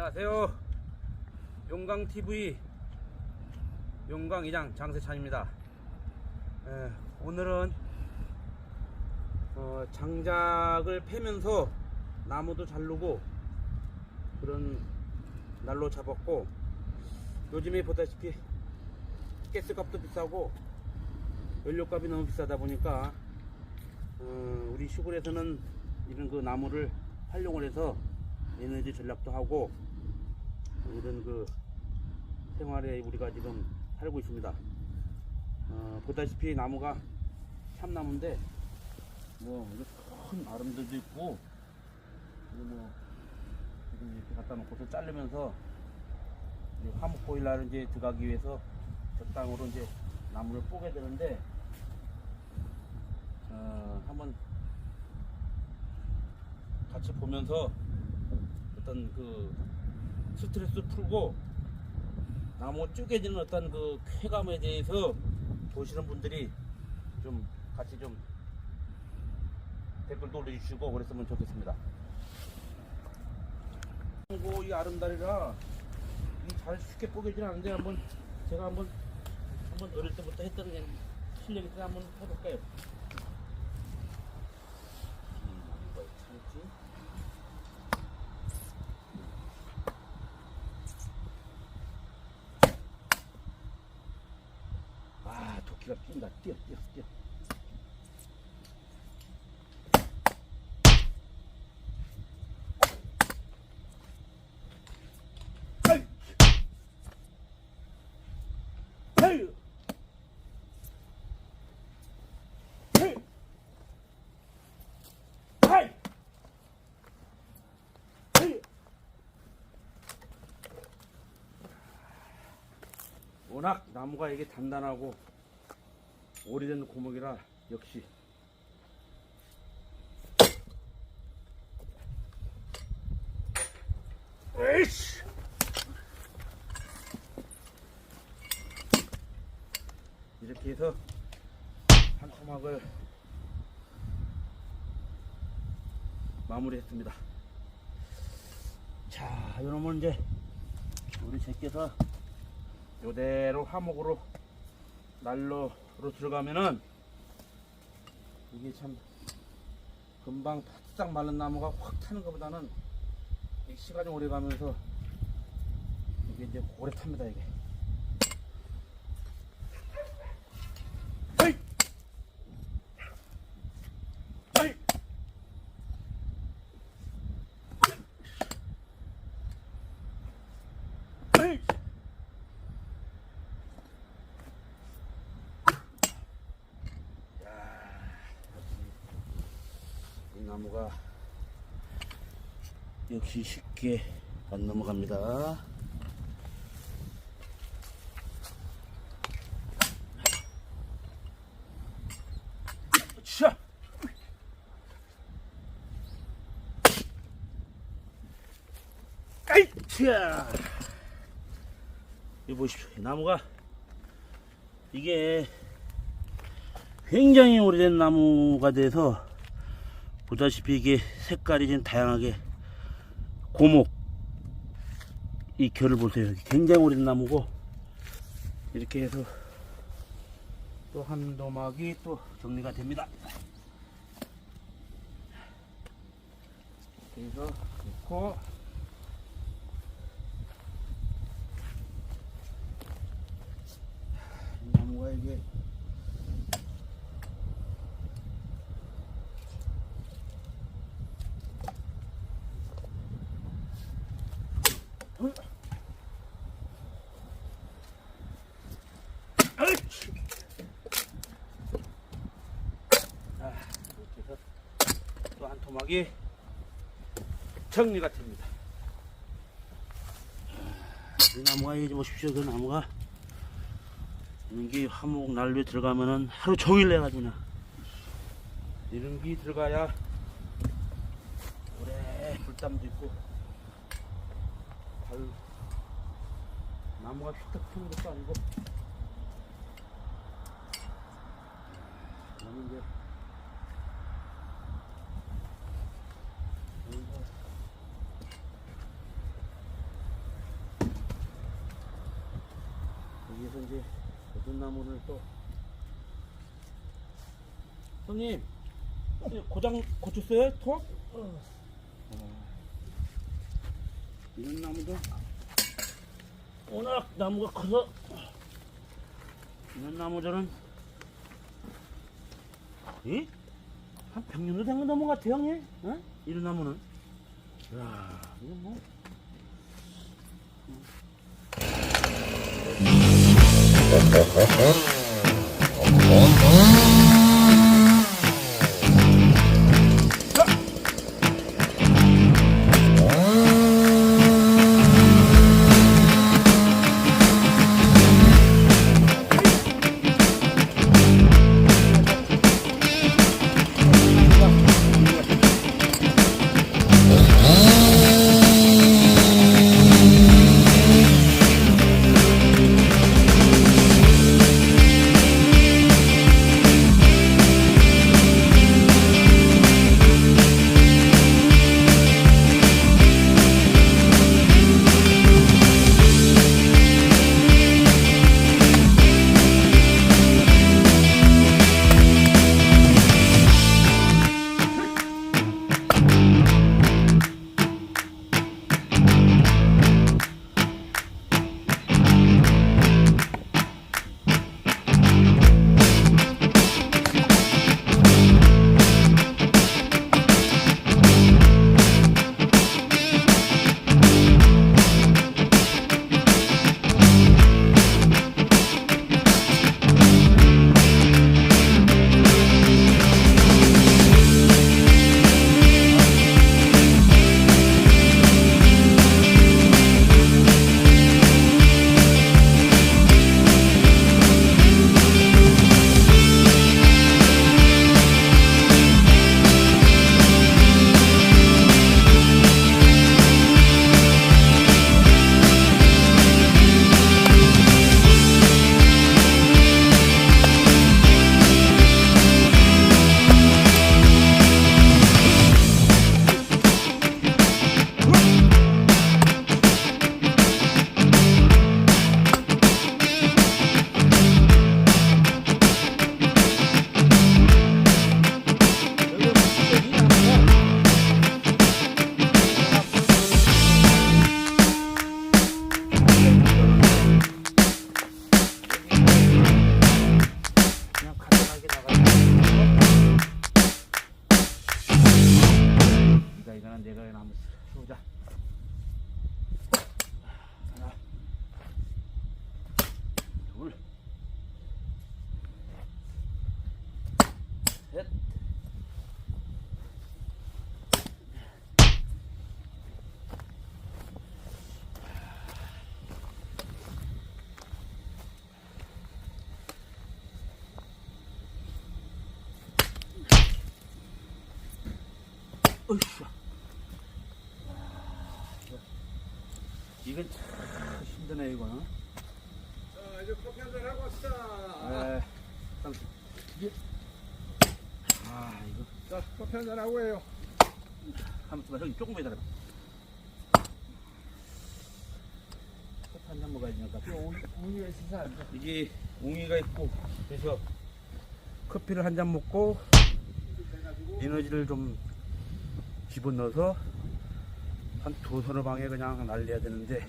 안녕하세요. 용강TV 용강이장 장세찬입니다. 오늘은 장작을 패면서 나무도 자르고 그런 날로 잡았고, 요즘에 보다시피 가스값도 비싸고 연료값이 너무 비싸다 보니까 우리 시골에서는 이런 그 나무를 활용을 해서 에너지 전략도 하고 이런 그 생활에 우리가 지금 살고 있습니다. 보다시피 나무가 참나무인데 뭐 큰 아름들도 있고, 뭐 지금 이렇게 갖다 놓고서 자르면서 화목 보일러를 이제 들어가기 위해서 적당으로 이제 나무를 뽀게 되는데, 한번 같이 보면서 어떤 그 스트레스 풀고 나무 쪼개지는 어떤 그 쾌감에 대해서 보시는 분들이 좀 같이 좀 댓글도 올려주시고 그랬으면 좋겠습니다. 이 아름다리라 잘 쉽게 뽀개지는 않는데, 제가 한번 어릴 때부터 했던 실력이 있어서 한번 해볼까요? 도끼가 뛴다. 뛰어. 워낙 나무가 이게 단단하고 오래된 고목이라 역시 에이씨! 이렇게 해서 한 토막을 마무리했습니다. 자, 이러면 이제 우리 제껴서 요대로 화목으로 난로로 들어가면은 이게 참 금방 바싹 마른 나무가 확 타는 것보다는 시간이 오래 가면서 이게 이제 오래 탑니다. 이게 나무가 역시 쉽게 안 넘어갑니다. 자, 아이차, 이거 보십시오. 나무가 이게 굉장히 오래된 나무가 돼서 보다시피 이게 색깔이 좀 다양하게 고목 이 결을 보세요. 굉장히 오래된 나무고, 이렇게 해서 또 한 도막이 또 정리가 됩니다. 그래서 놓고 이 나무가 이게 이렇게 해서 또 한 토막이 정리가 됩니다. 이 나무가 이제 보십시오. 그 나무가 이런 게 화목 난로에 들어가면은 하루 종일 내가지고 이런 게 들어가야 오래 불담도 있고 나무가 휘떡 피는 것도 아니고, 그러면 이제 이제 모든 나무를 또 형님 고장 고쳤어요? 톱? 이런 나무도 워낙 나무가 커서 이런 나무들은 한 100년도 된 거 넘은 것 같아 형님. 어? 이런 나무는 야 이거 뭐 내가 한번 해보자. 하나, 둘, 셋. 으쌰. 이건 참 힘드네 이거는. 자 이제 커피 한잔 하고 왔다. 네. 이게 이거 자 커피 한잔 하고 해요. 한번 형님 조금 기다려봐. 커피 한잔 먹어야 되니까. 웅이가 있어서 안 돼. 이게 웅이가 있고 그래서 커피를 한 잔 먹고 에너지를 좀 집어넣어서 한 두서너 방에 그냥 날려야 되는데.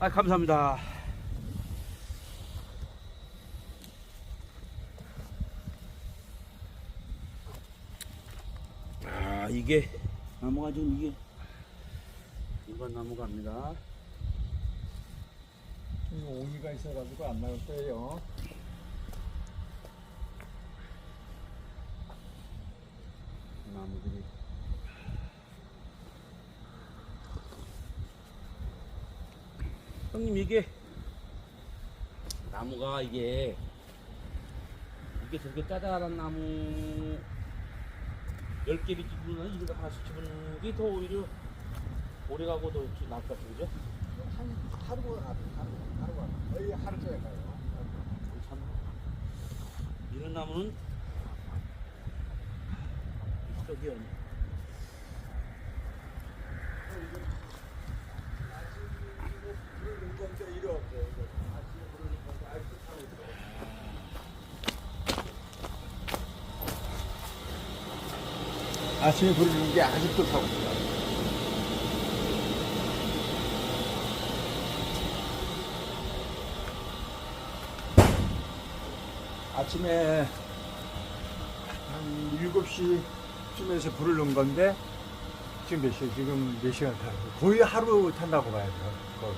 감사합니다. 이게 나무가 지금 이게 일반 나무가 아닙니다. 웅이가 있어가지고 안 나올 거예요. 나무들이 형님 이게 나무가 이게 저렇게 짜잘한 나무 10개를 집으면 이거 하나씩 집는 게 더 오히려 오래가고 더 나을 것 같은 거죠? 하루가 거의 하루 종일 가요. 참 이런 나무는 저기요. 불을 넣을 건데 이래 없어요. 아침에 부르는 게 아직도 타고 있어. 아침에 한 7시쯤에서 불을 넣은 건데 지금 몇 시야? 지금 몇 시간 타요? 거의 하루 탄다고 봐야죠. 거의.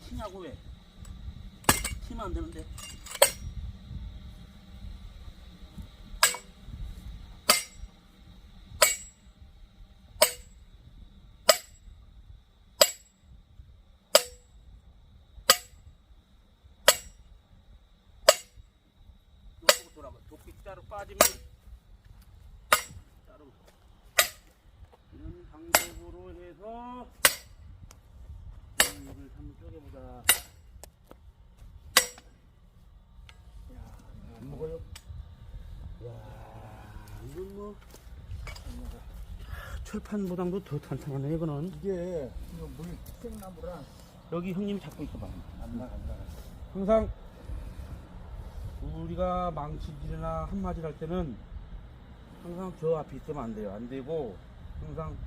치냐고 왜? 치면 안 되는데. 요쪽으로 돌아가. 도끼자루 빠지면 자루. 이런 방법으로 해서 이걸 한번 쪼개보자. 안 먹어요? 야, 이건 뭐 철판보다도 더 탄탄하네 이거는. 이게 물 생나무랑 여기 형님이 잡고 있어봐. 안 나가. 항상 우리가 망치질이나 한마디 할 때는 항상 저 앞에 있으면 안 돼요. 안 되고 항상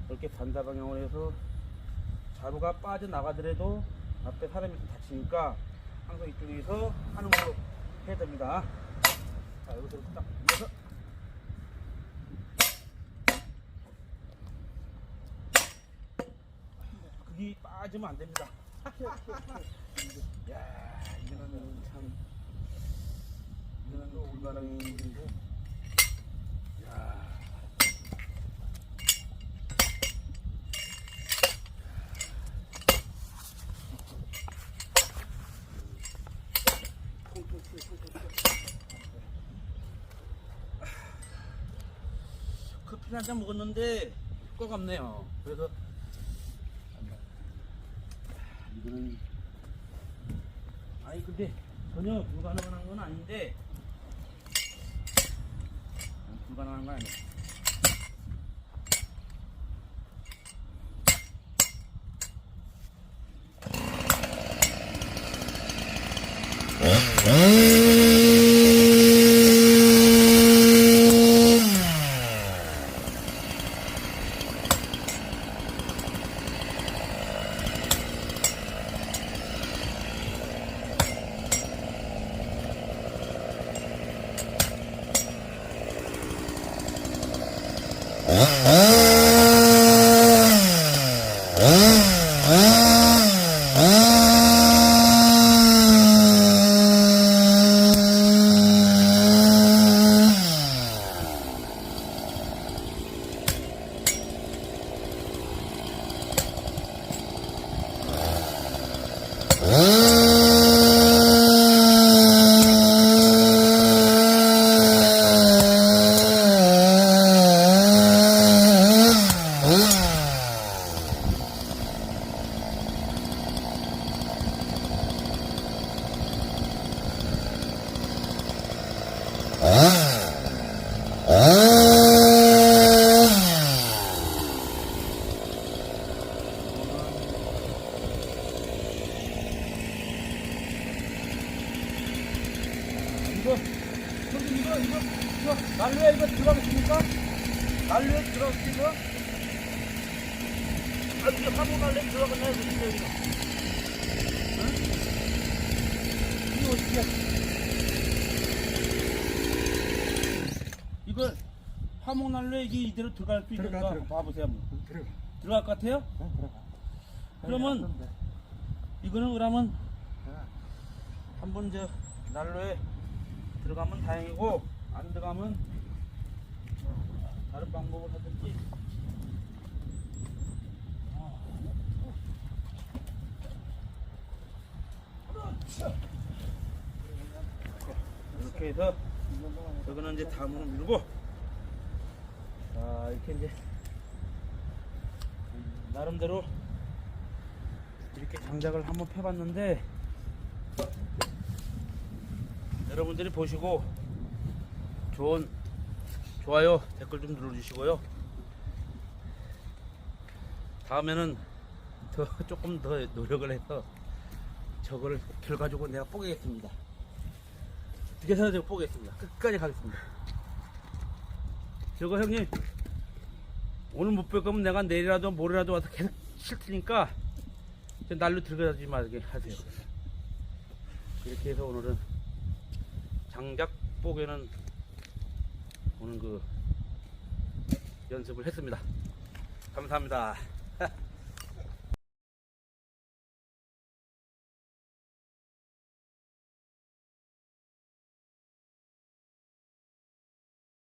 이렇게 반사방향으로 해서 자루가 빠져나가더라도 앞에 사람이 다치니까 항상 이쪽에서 하는 걸로 해야 됩니다. 자, 여기서 딱 올려서 그게 빠지면 안 됩니다. 야, 이거는 참 이거는 불가능한 일인데. 야. 커피 한 잔 먹었는데 효과가 없네요. 그래서 이거는 아니 근데 전혀 불가능한 건 아닌데 불가능한 건 아니에요. 이거 난로에 이거 들어가겠습니까? 난로에 들어가겠습니까? 아, 이거 화목 난로에 들어가겠네, 이거. 응? 이거 어떻게 이걸 화목 난로에 이게 이대로 들어갈 수 있는가? 들어가. 봐보세요. 한번. 들어가. 들어갈 것 같아요? 들어가. 그러면 이거는 그러면 한번 난로에 들어가면 다행이고 안 들어가면 다른 방법을 하든지. 이렇게 해서 저거는 이제 다음으로 밀고, 자 이렇게 이제 나름대로 이렇게 장작을 한번 펴봤는데, 여러분들이 보시고 좋아요 댓글 좀 눌러주시고요. 다음에는 조금 더 노력을 해서 저거를 결과적으로 내가 뽀개겠습니다. 어떻게 해서 제가 뽀개겠습니다. 끝까지 가겠습니다. 저거 형님 오늘 못 뺄 거면 내가 내일이라도 모레라도 와서 계속 칠 테니까 날로 들어가지 말게 하세요. 이렇게 해서 오늘은 장작 뽀개는 오늘 그 연습을 했습니다. 감사합니다.